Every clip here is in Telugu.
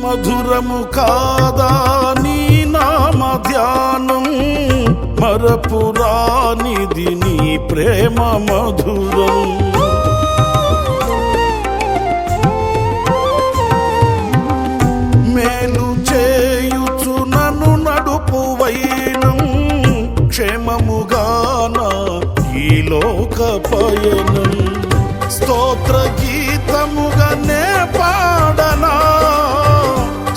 మధురము కాదా నీ నామ ధ్యానం, మరపురానిది నీ ప్రేమ మధురం. మేలు చేయుచు నన్ను నడుపు వైనం, క్షేమముగాన ఈ లోక పయనం. స్తోత్ర గీతముగానే పాడనా,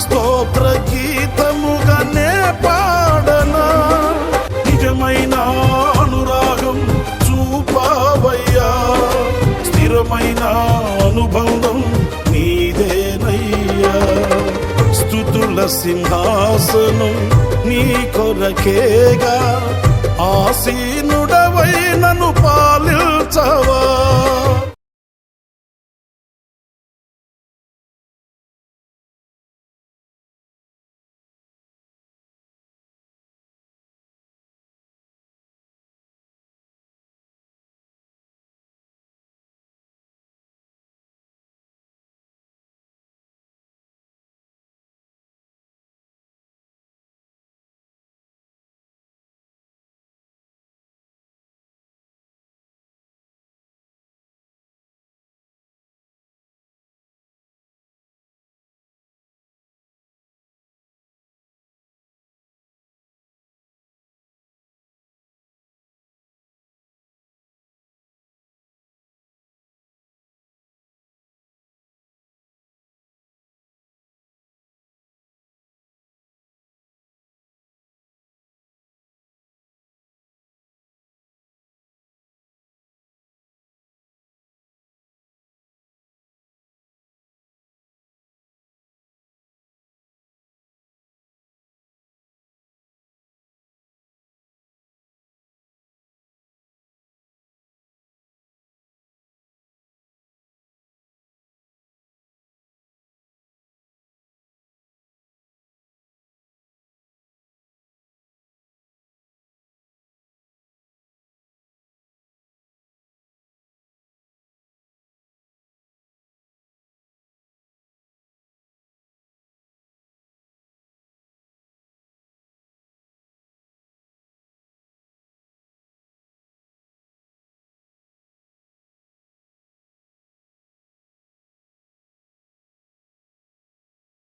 స్తోత్ర గీతముగానే పాడనా. నిజమైన అనురాగం చూపావయ్యా, స్థిరమైన అనుబంధం నీదేనయ్యా. స్తుతుల సింహాసనం నీ కొరకేగా, ఆసీనుడవై నన్ను పాలించవా.